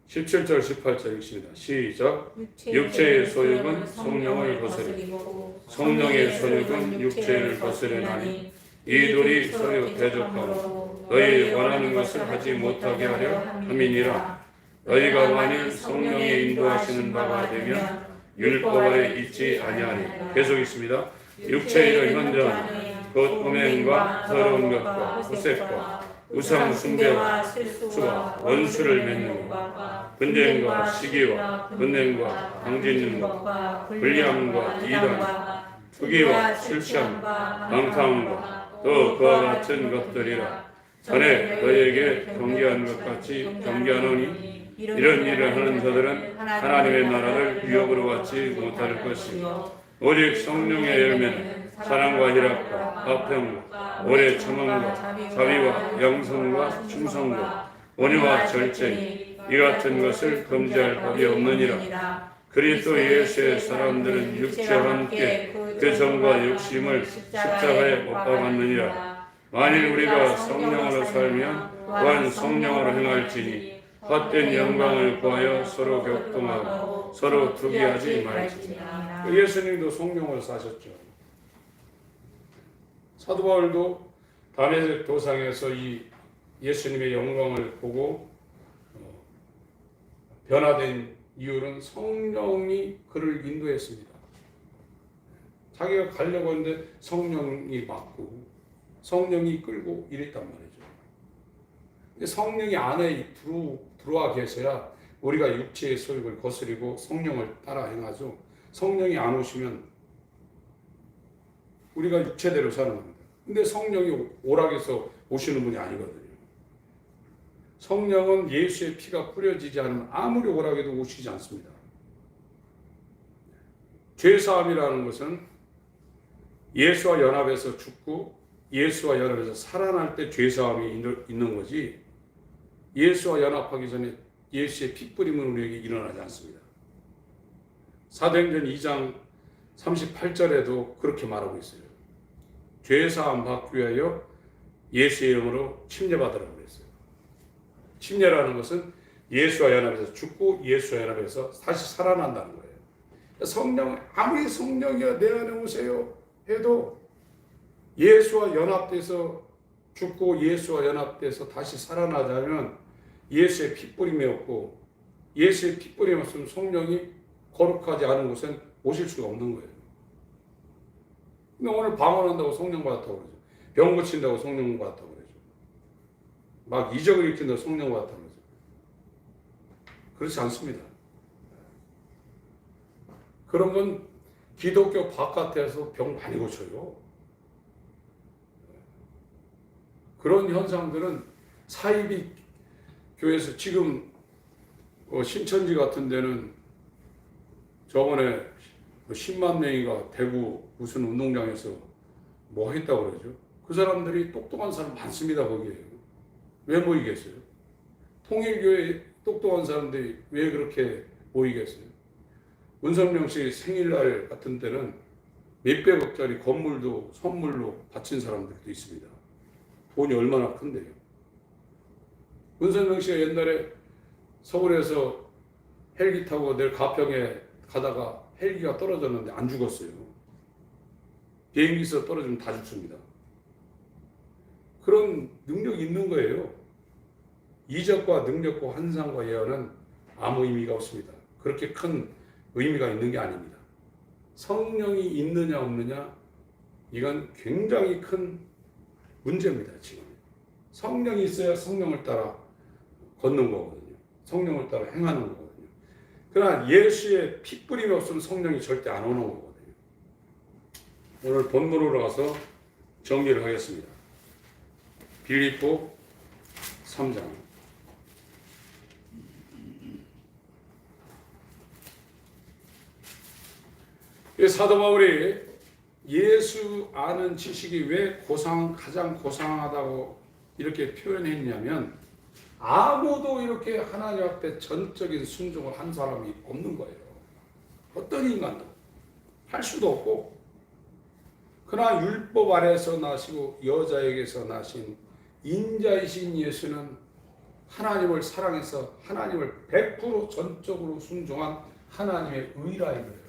17절 18절 읽습니다. 시작. 육체의 소욕은 성령을 거스리고 성령의 소욕은 육체를 거스르나니 이 둘이 서로 대적하고 너희 원하는 것을 하지 못하게 하려 함이니라. 너희가 만일 성령의 인도하시는 바가 되면 율법 아래 있지 아니하니. 계속 있습니다. 육체의 현저는 곧 음행과 더러운 것과 후색과 우상 숭배와 실수와 원수를 맺는 것, 분쟁과 시기와 분냄과 당짓는 것, 불리함과 이단, 투기와 실시함, 방탕함과 또 그와 같은 것들이라. 전에 너희에게 경계한 것 같이 경계하노니 이런 일을 하는 자들은 하나님의 나라를 유혹으로 받지 못할 것이요 오직 성령의 열매는 사랑과 희락과 화평과 오래 참음과 자비와 양성과 충성과 온유와 절제니 이 같은 것을 금지할 법이 없느니라. 그리스도 예수의 사람들은 육체와 함께 그 정과 욕심을 십자가에 못 박았느니라. 만일 우리가 성령으로 살면 또한 성령으로 행할지니 헛된 영광을 구하여 서로 격동하고 서로 투기하지 말지니라. 예수님도 성령으로 사셨죠. 사도 바울도 다메섹 도상에서 이 예수님의 영광을 보고 변화된 이유는 성령이 그를 인도했습니다. 자기가 가려고 하는데 성령이 막고 성령이 끌고 이랬단 말이죠. 근데 성령이 안에 들어와 계셔야 우리가 육체의 소욕을 거스리고 성령을 따라 행하죠. 성령이 안 오시면 우리가 육체대로 사는 겁니다. 근데 성령이 오락해서 오시는 분이 아니거든요. 성령은 예수의 피가 뿌려지지 않으면 아무리 오락해도 오시지 않습니다. 죄사함이라는 것은 예수와 연합해서 죽고 예수와 연합해서 살아날 때 죄사함이 있는 거지, 예수와 연합하기 전에 예수의 피 뿌림은 우리에게 일어나지 않습니다. 사도행전 2장 38절에도 그렇게 말하고 있어요. 죄사함 받기 위하여 예수의 이름으로 침례받으라고 그랬어요. 침례라는 것은 예수와 연합해서 죽고 예수와 연합해서 다시 살아난다는 거예요. 성령, 아무리 성령이여 내 안에 오세요 해도 예수와 연합돼서 죽고 예수와 연합돼서 다시 살아나자면 예수의 핏뿌림이 없고, 예수의 핏뿌림이 없으면 성령이 거룩하지 않은 곳엔 오실 수가 없는 거예요. 근데 오늘 방언한다고 성령 받았다고 그러죠. 병 고친다고 성령 받았다고 그러죠. 막 이적을 일으킨다고 성령 받았다고 그러죠. 그렇지 않습니다. 그런 건 기독교 바깥에서 병 많이 고쳐요. 그런 현상들은 사이비 교회에서 지금 신천지 같은 데는 저번에 10만 명이가 대구 무슨 운동장에서 뭐 했다고 그러죠. 그 사람들이 똑똑한 사람 많습니다. 거기에 왜 모이겠어요? 통일교회 똑똑한 사람들이 왜 그렇게 모이겠어요? 문성명 씨 생일날 같은 때는 몇백억짜리 건물도 선물로 바친 사람들도 있습니다. 돈이 얼마나 큰데요. 문성명 씨가 옛날에 서울에서 헬기 타고 내일 가평에 가다가 헬기가 떨어졌는데 안 죽었어요. 비행기에서 떨어지면 다 죽습니다. 그런 능력이 있는 거예요. 이적과 능력과 환상과 예언은 아무 의미가 없습니다. 그렇게 큰 의미가 있는 게 아닙니다. 성령이 있느냐 없느냐, 이건 굉장히 큰 문제입니다. 지금 성령이 있어야 성령을 따라 걷는 거거든요. 성령을 따라 행하는 거거든요. 그러나 예수의 핏뿌림이 없으면 성령이 절대 안 오는 거거든요. 오늘 본문으로 가서 정리를 하겠습니다. 빌립보 3장. 사도 바울이 예수 아는 지식이 왜 가장 고상하다고 이렇게 표현했냐면, 아무도 이렇게 하나님 앞에 전적인 순종을 한 사람이 없는 거예요. 어떤 인간도 할 수도 없고. 그러나 율법 아래에서 나시고 여자에게서 나신 인자이신 예수는 하나님을 사랑해서 하나님을 100% 전적으로 순종한 하나님의 의라 이거예요.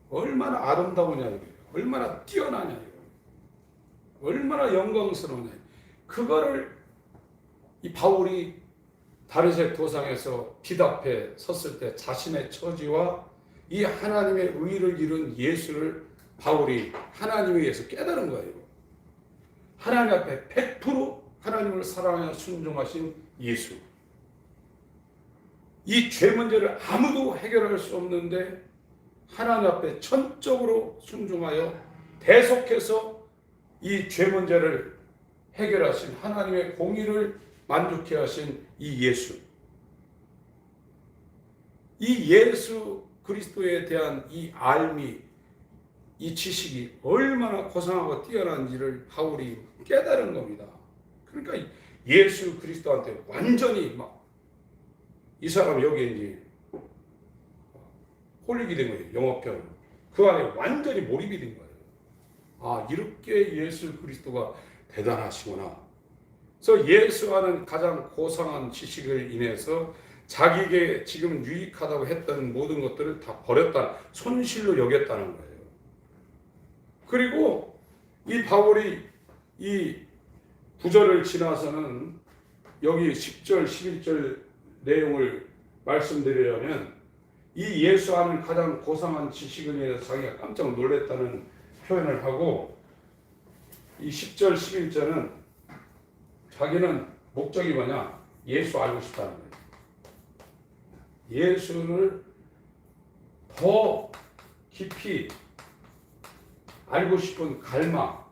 얼마나 아름다우냐 이거예요. 얼마나 뛰어나냐 이거예요. 얼마나 영광스러우냐. 그거를 이 바울이 다르색 도상에서 빛 앞에 섰을 때 자신의 처지와 이 하나님의 의를 이룬 예수를 바울이 하나님에 의해서 깨달은 거예요. 하나님 앞에 100% 하나님을 사랑하여 순종하신 예수. 이 죄 문제를 아무도 해결할 수 없는데 하나님 앞에 전적으로 순종하여 대속해서 이 죄 문제를 해결하신 하나님의 공의를 만족해 하신 이 예수. 이 예수 그리스도에 대한 이 알미, 이 지식이 얼마나 고상하고 뛰어난지를 바울이 깨달은 겁니다. 그러니까 예수 그리스도한테 완전히 이 사람 여기에 이제 홀리게 된 거예요. 영어편. 그 안에 완전히 몰입이 된 거예요. 아, 이렇게 예수 그리스도가 대단하시구나. 그래서 예수와는 가장 고상한 지식을 인해서 자기에게 지금 유익하다고 했던 모든 것들을 다 버렸다. 손실로 여겼다는 거예요. 그리고 이 바울이 이 9절을 지나서는 여기 10절, 11절 내용을 말씀드리려면 이 예수와는 가장 고상한 지식을 인해서 자기가 깜짝 놀랐다는 표현을 하고, 이 10절, 11절은 자기는 목적이 뭐냐? 예수 알고 싶다는 거예요. 예수를 더 깊이 알고 싶은 갈망,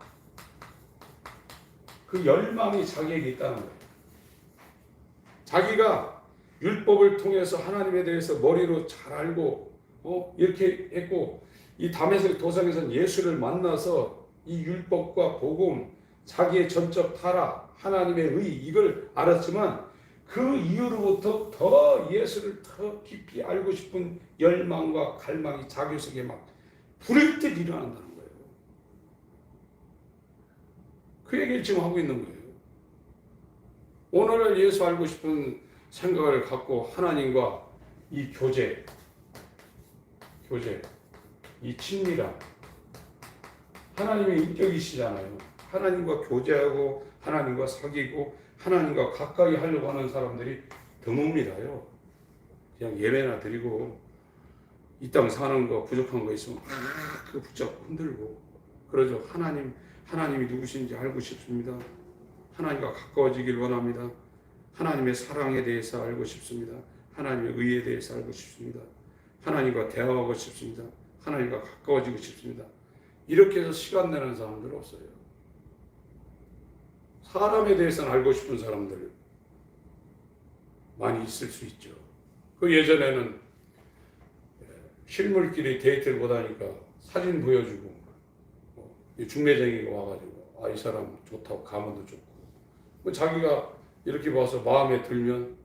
그 열망이 자기에게 있다는 거예요. 자기가 율법을 통해서 하나님에 대해서 머리로 잘 알고 이렇게 했고, 이 다메섹 도상에서는 예수를 만나서 이 율법과 복음, 자기의 전적 타락, 하나님의 의 이걸 알았지만 그 이후로부터 더 예수를 더 깊이 알고 싶은 열망과 갈망이 자기 속에 막 불일 듯 일어난다는 거예요. 그 얘기를 지금 하고 있는 거예요. 오늘날 예수 알고 싶은 생각을 갖고 하나님과 이 교제, 이 친밀함, 하나님의 인격이시잖아요. 하나님과 교제하고 하나님과 사귀고 하나님과 가까이 하려고 하는 사람들이 드뭅니다요. 그냥 예배나 드리고 이 땅 사는 거 부족한 거 있으면 그 붙잡고 흔들고 그러죠. 하나님이 누구신지 알고 싶습니다. 하나님과 가까워지길 원합니다. 하나님의 사랑에 대해서 알고 싶습니다. 하나님의 의에 대해서 알고 싶습니다. 하나님과 대화하고 싶습니다. 하나님과 가까워지고 싶습니다. 이렇게 해서 시간 내는 사람들 없어요. 사람에 대해서는 알고 싶은 사람들 많이 있을 수 있죠. 그 예전에는 실물끼리 데이트를 못하니까 사진 보여주고 중매쟁이가 와가지고 이 사람 좋다고 가면도 좋고 자기가 이렇게 봐서 마음에 들면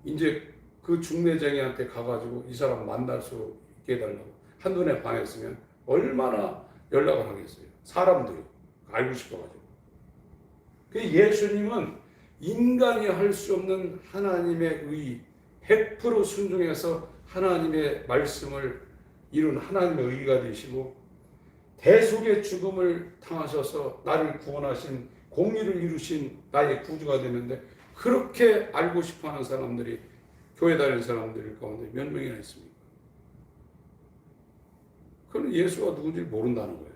이제 그 중매쟁이한테 가가지고 이 사람 만날 수 있게 해달라고 한눈에 반했으면 얼마나 연락을 하겠어요. 사람들이 알고 싶어가지고. 예수님은 인간이 할 수 없는 하나님의 의 100% 순종해서 하나님의 말씀을 이룬 하나님의 의가 되시고 대속의 죽음을 당하셔서 나를 구원하신 공의를 이루신 나의 구주가 되는데, 그렇게 알고 싶어하는 사람들이 교회 다니는 사람들 가운데 몇 명이나 있습니까? 그는 예수가 누군지 모른다는 거예요.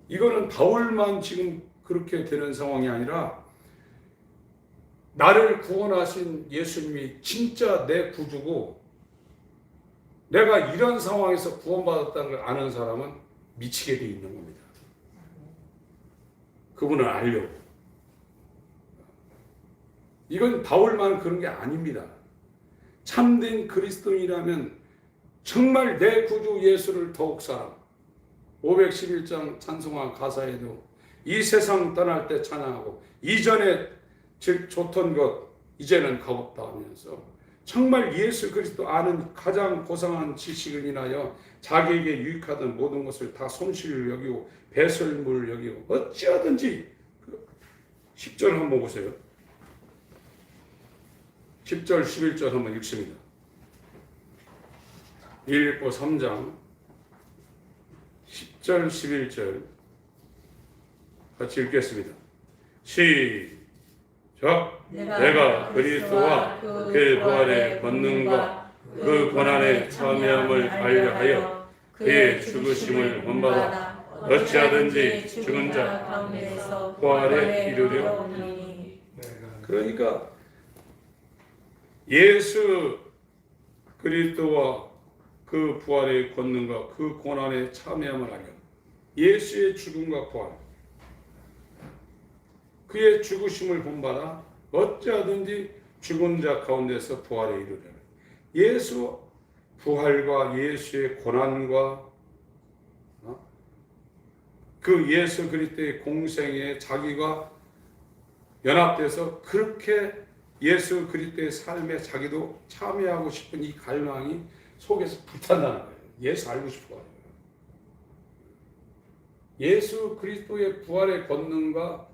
이거는 바울만 지금 그렇게 되는 상황이 아니라 나를 구원하신 예수님이 진짜 내 구주고 내가 이런 상황에서 구원받았다는 걸 아는 사람은 미치게 돼 있는 겁니다. 그분을 알려고. 이건 바울만 그런 게 아닙니다. 참된 그리스도인이라면 정말 내 구주 예수를 더욱 사랑. 511장 찬송한 가사에도 이 세상 떠날 때 찬양하고 이전에 좋던 것 이제는 값없다 하면서 정말 예수 그리스도 아는 가장 고상한 지식을 인하여 자기에게 유익하던 모든 것을 다 손실을 여기고 배설물을 여기고 어찌하든지 10절 한번 보세요. 10절 11절 한번 읽습니다. 빌립보 3장 10절 11절 같이 읽겠습니다. 시작. 내가 그리스도와 그 부활의 권능과 그 고난의 참여함을 알려 하여 그의 죽으심을 본받아 어찌하든지 죽은 자 가운데서 부활에 이르려 오니. 그러니까 예수 그리스도와 그 부활의 권능과 그 고난의 참여함을 알려 예수의 죽음과 부활 그의 죽으심을 본받아 어찌하든지 죽은 자 가운데서 부활에 이르려는 예수 부활과 예수의 고난과 그 예수 그리스도의 공생에 자기가 연합돼서 그렇게 예수 그리스도의 삶에 자기도 참여하고 싶은 이 갈망이 속에서 불탄다는 거예요. 예수 알고 싶어 하는 거예요. 예수 그리스도의 부활의 권능과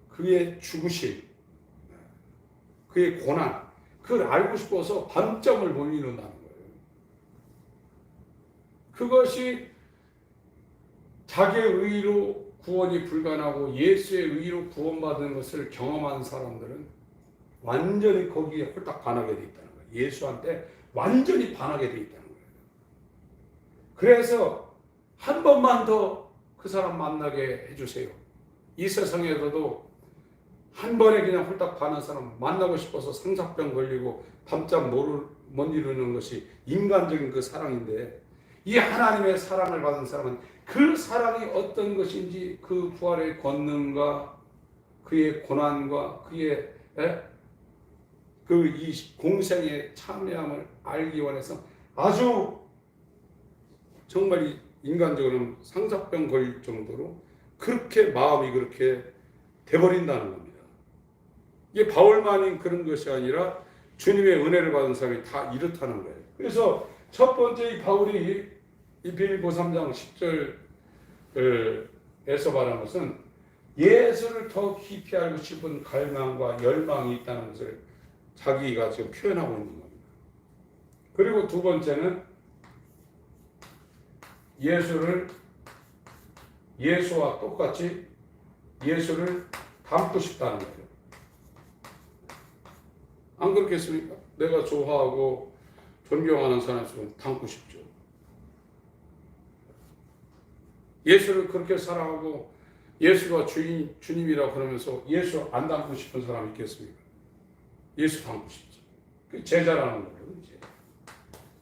그의 죽으심, 그의 고난, 그걸 알고 싶어서 반점을 못 이룬다는 거예요. 그것이 자기의 의로 구원이 불가능하고 예수의 의로 구원받은 것을 경험한 사람들은 완전히 거기에 홀딱 반하게 돼 있다는 거예요. 예수한테 완전히 반하게 돼 있다는 거예요. 그래서 한 번만 더 그 사람 만나게 해주세요. 이 세상에서도 한 번에 그냥 홀딱 반한 사람 만나고 싶어서 상사병 걸리고 밤잠 못 이루는 것이 인간적인 그 사랑인데 이 하나님의 사랑을 받은 사람은 그 사랑이 어떤 것인지 그 부활의 권능과 그의 고난과 그의 그 이 공생의 참여함을 알기 원해서 아주 정말 인간적으로는 상사병 걸릴 정도로 그렇게 마음이 그렇게 돼버린다는 겁니다. 이게 바울만이 그런 것이 아니라 주님의 은혜를 받은 사람이 다 이렇다는 거예요. 그래서 첫 번째 이 바울이 이 빌립보 3장 10절에서 말한 것은 예수를 더 깊이 알고 싶은 갈망과 열망이 있다는 것을 자기가 지금 표현하고 있는 겁니다. 그리고 두 번째는 예수와 똑같이 예수를 닮고 싶다는 거예요. 안 그렇겠습니까? 내가 좋아하고 존경하는 사람을 닮고 싶죠. 예수를 그렇게 사랑하고 예수가 주님이라고 그러면서 예수 안 닮고 싶은 사람이 있겠습니까? 예수 닮고 싶죠. 그 제자라는 거예요.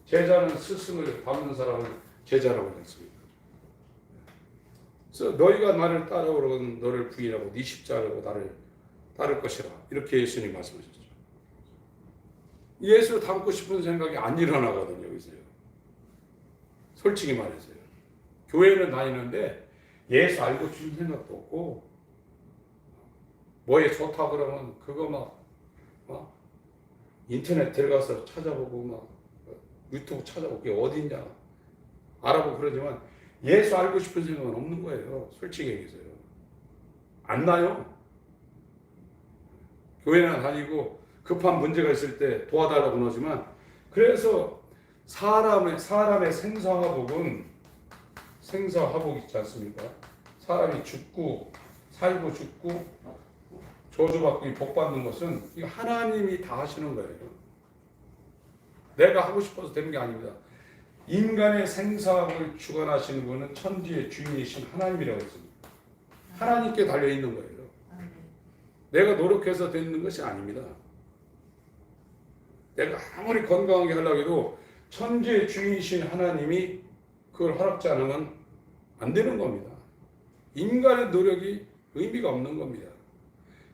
제자는 스승을 닮는 사람을 제자라고 했습니다. 그래서 너희가 나를 따라오려면 너를 부인하고 네 십자가로 나를 따를 것이라 이렇게 예수님이 말씀하셨죠. 예수 닮고 싶은 생각이 안 일어나거든요. 여기서요. 솔직히 말해서요. 교회는 다니는데 예수 알고 싶은 생각도 없고 뭐에 좋다 그러면 그거 막 인터넷 들어가서 찾아보고 막 유튜브 찾아보고 그게 어딨냐 알아보고 그러지만 예수 알고 싶은 생각은 없는 거예요. 솔직히 얘기해서요. 안 나요. 교회나 다니고 급한 문제가 있을 때 도와달라고 그러지만 그래서 사람의 생사화복은 생사화복 있지 않습니까? 사람이 죽고 살고 죽고 저주받고 복받는 것은 이거 하나님이 다 하시는 거예요. 내가 하고 싶어서 되는 게 아닙니다. 인간의 생사를 주관하시는 분은 천지의 주인이신 하나님이라고 했습니다. 하나님께 달려 있는 거예요. 내가 노력해서 되는 것이 아닙니다. 내가 아무리 건강하게 하려고 해도 천지의 주인이신 하나님이 그걸 허락지 않으면 안 되는 겁니다. 인간의 노력이 의미가 없는 겁니다.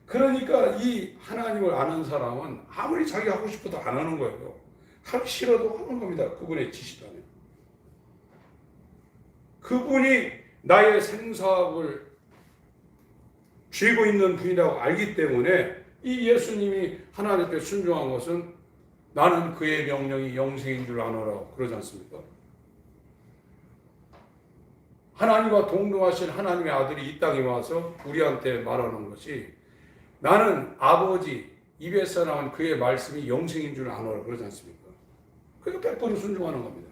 그러니까 이 하나님을 아는 사람은 아무리 자기가 하고 싶어도 안 하는 거예요. 하기 싫어도 하는 겁니다. 그분의 지시라면. 그분이 나의 생사학을 쥐고 있는 분이라고 알기 때문에 이 예수님이 하나님께 순종한 것은 나는 그의 명령이 영생인 줄 아노라 그러지 않습니까? 하나님과 동등하신 하나님의 아들이 이 땅에 와서 우리한테 말하는 것이 나는 아버지 입에서 나온 그의 말씀이 영생인 줄 아노라 그러지 않습니까? 그러니까 100% 순종하는 겁니다.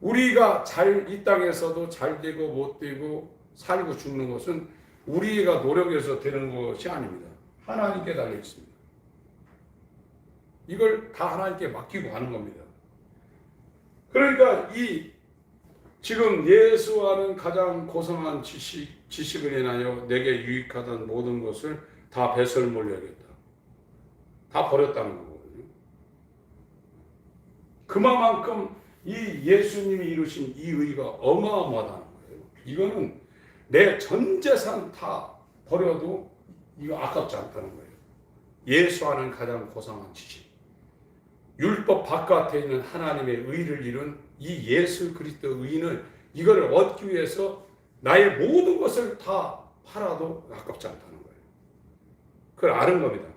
우리가 이 땅에서도 잘 되고 못 되고 살고 죽는 것은 우리가 노력해서 되는 것이 아닙니다. 하나님께 달려 있습니다. 이걸 다 하나님께 맡기고 하는 겁니다. 그러니까 지금 예수와는 가장 고상한 지식을 인하여 내게 유익하던 모든 것을 다 배설물려야겠다. 다 버렸다는 거거든요. 그만큼 이 예수님이 이루신 이 의가 어마어마하다는 거예요. 이거는 내 전 재산 다 버려도 이거 아깝지 않다는 거예요. 예수와는 가장 고상한 지식. 율법 바깥에 있는 하나님의 의를 이룬 이 예수 그리스도 의인을 이거를 얻기 위해서 나의 모든 것을 다 팔아도 아깝지 않다는 거예요. 그걸 아는 겁니다.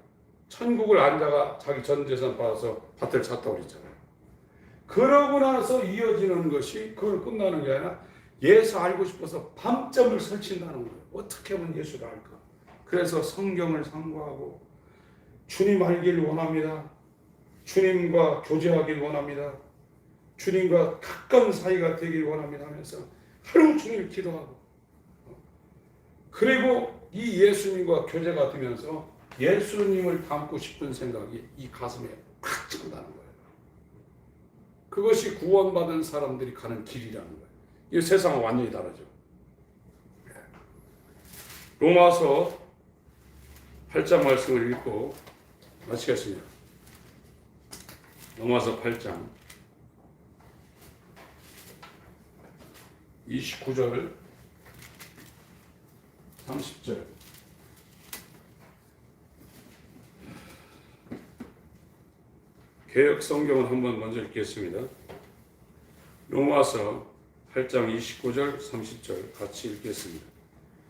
천국을 안 자가 자기 전 재산 받아서 밭을 샀다고 그랬잖아요. 그러고 나서 이어지는 것이 그걸 끝나는 게 아니라 예수 알고 싶어서 밤점을 설친다는 거예요. 어떻게 하면 예수를 알까? 그래서 성경을 상고하고 주님 알길 원합니다. 주님과 교제하길 원합니다. 주님과 가까운 사이가 되길 원합니다 하면서 하루 종일 기도하고 그리고 이 예수님과 교제가 되면서 예수님을 닮고 싶은 생각이 이 가슴에 팍 찬다는 거예요. 그것이 구원받은 사람들이 가는 길이라는 거예요. 이 세상은 완전히 다르죠. 로마서 8장 말씀을 읽고 마치겠습니다. 로마서 8장 29절 30절 개역 성경을 한번 먼저 읽겠습니다. 로마서 8장 29절 30절 같이 읽겠습니다.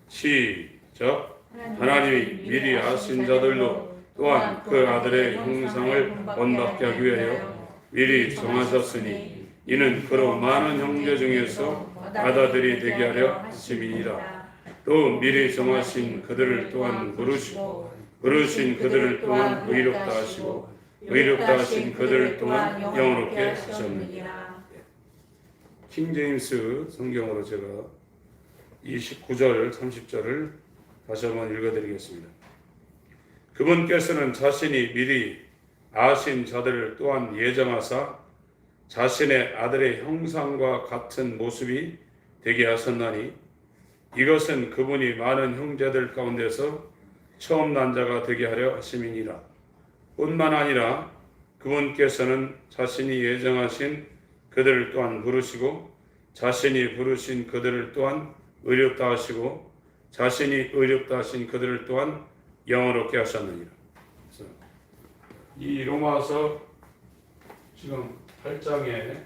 시작. 하나님이 미리 아신 자들로 또한 그 아들의 형상을 본받게 하기 위하여 미리 정하셨으니 이는 그로 많은 형제 중에서 아들이 되게 하려 하심이니라. 또 미리 정하신 그들을 또한 부르시고 부르신 그들을 또한 의롭다 하시고 의롭다 하신 그들을 또한 영원롭게 하셨느니라. 킹제임스 성경으로 제가 29절 30절을 다시 한번 읽어드리겠습니다. 그분께서는 자신이 미리 아신 자들을 또한 예정하사 자신의 아들의 형상과 같은 모습이 되게 하셨나니 이것은 그분이 많은 형제들 가운데서 처음 난 자가 되게 하려 하심이니라. 뿐만 아니라 그분께서는 자신이 예정하신 그들을 또한 부르시고 자신이 부르신 그들을 또한 의롭다 하시고 자신이 의롭다 하신 그들을 또한 영원롭게 하셨느니라. 그래서 이 로마서 지금 8장의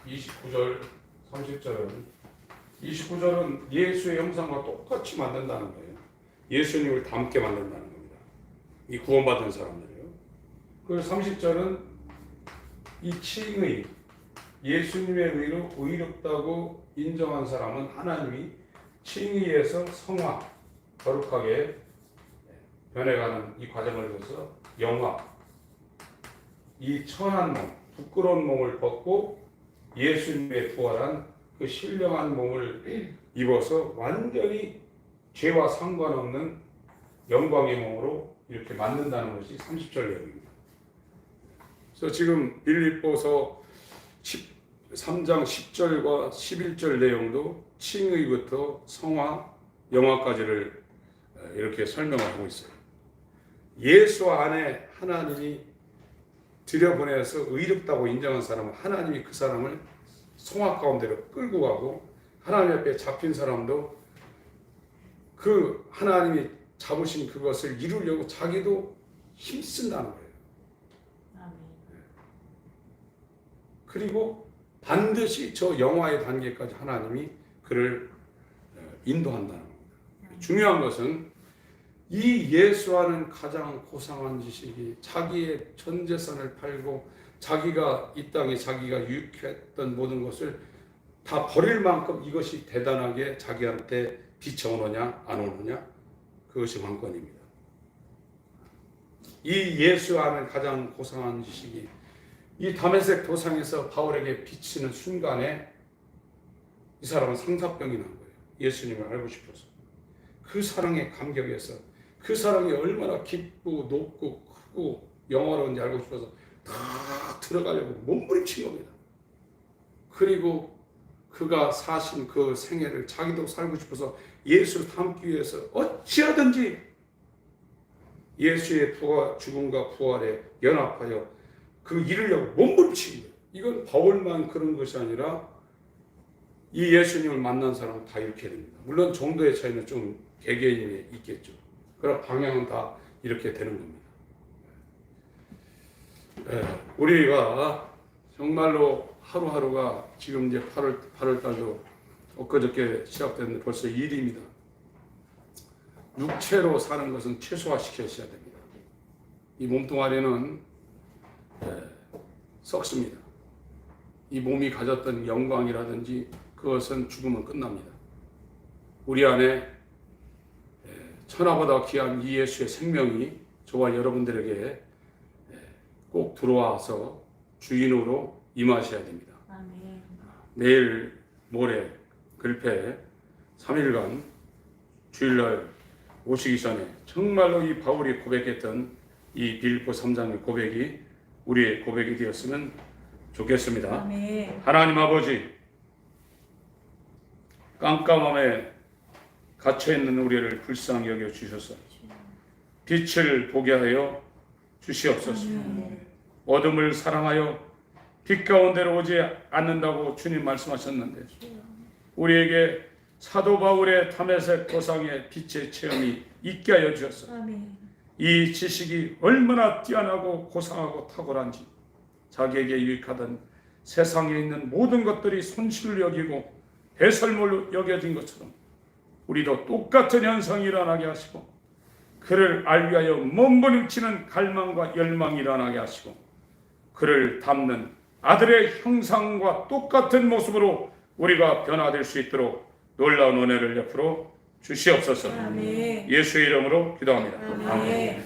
29절 29절은 예수의 형상과 똑같이 만든다는 거예요. 예수님을 닮게 만든다는 겁니다. 이 구원받은 사람들이요. 그리고 30절은 이 칭의 예수님의 의로 의롭다고 인정한 사람은 하나님이 칭의에서 성화 거룩하게 변해가는 이 과정을 거쳐서 영화 이 천한 몸 부끄러운 몸을 벗고 예수님의 부활한 그 신령한 몸을 입어서 완전히 죄와 상관없는 영광의 몸으로 이렇게 만든다는 것이 30절 내용입니다. 그래서 지금 빌립보서 3장 10절과 11절 내용도 칭의부터 성화, 영화까지를 이렇게 설명을 하고 있어요. 예수 안에 하나님이 들여보내서 의롭다고 인정한 사람은 하나님이 그 사람을 성화 가운데로 끌고 가고, 하나님 앞에 잡힌 사람도 그 하나님이 잡으신 그것을 이루려고 자기도 힘쓴다는 거예요. 그리고 반드시 저 영화의 단계까지 하나님이 그를 인도한다는 겁니다. 중요한 것은 이 예수와는 가장 고상한 지식이 자기의 전 재산을 팔고 자기가 이 땅에 자기가 유익했던 모든 것을 다 버릴 만큼 이것이 대단하게 자기한테 비춰오느냐 안 오느냐, 그것이 관건입니다. 이 예수와는 가장 고상한 지식이 이 다메섹 도상에서 바울에게 비치는 순간에 이 사람은 상사병이 난 거예요. 예수님을 알고 싶어서. 그 사랑의 감격에서 그 사랑이 얼마나 깊고 높고 크고 영화로운지 알고 싶어서 다 들어가려고 몸부림친 겁니다. 그리고 그가 사신 그 생애를 자기도 살고 싶어서 예수를 닮기 위해서 어찌하든지 예수의 죽음과 부활에 연합하여 그 이루려고 몸부림친 거예요. 이건 바울만 그런 것이 아니라 이 예수님을 만난 사람은 다 이렇게 됩니다. 물론 정도의 차이는 좀 개개인이 있겠죠. 그러나 방향은 다 이렇게 되는 겁니다. 우리가 정말로 하루하루가 지금 이제 8월 달도 엊그저께 시작됐는데 벌써 1일입니다. 육체로 사는 것은 최소화시켜야 됩니다. 이 몸뚱아리는 썩습니다. 이 몸이 가졌던 영광이라든지 그것은 죽으면 끝납니다. 우리 안에 천하보다 귀한 이 예수의 생명이 저와 여러분들에게 꼭 들어와서 주인으로 임하셔야 됩니다. 아멘. 내일 모레 글패 3일간 주일날 오시기 전에 정말로 이 바울이 고백했던 이 빌립보 3장의 고백이 우리의 고백이 되었으면 좋겠습니다. 아멘. 하나님 아버지, 깜깜함에 갇혀있는 우리를 불쌍히 여겨 주셔서 빛을 보게 하여 주시옵소서. 어둠을 사랑하여 빛 가운데로 오지 않는다고 주님 말씀하셨는데 우리에게 사도 바울의 다메섹 도상의 빛의 체험이 있게 하여 주셨소. 이 지식이 얼마나 뛰어나고 고상하고 탁월한지, 자기에게 유익하던 세상에 있는 모든 것들이 손실을 여기고 배설물로 여겨진 것처럼 우리도 똑같은 현상이 일어나게 하시고 그를 알기 위하여 몸부림치는 갈망과 열망이 일어나게 하시고 그를 닮는 아들의 형상과 똑같은 모습으로 우리가 변화될 수 있도록 놀라운 은혜를 옆으로 주시옵소서. 아멘. 예수의 이름으로 기도합니다. 아멘. 아멘.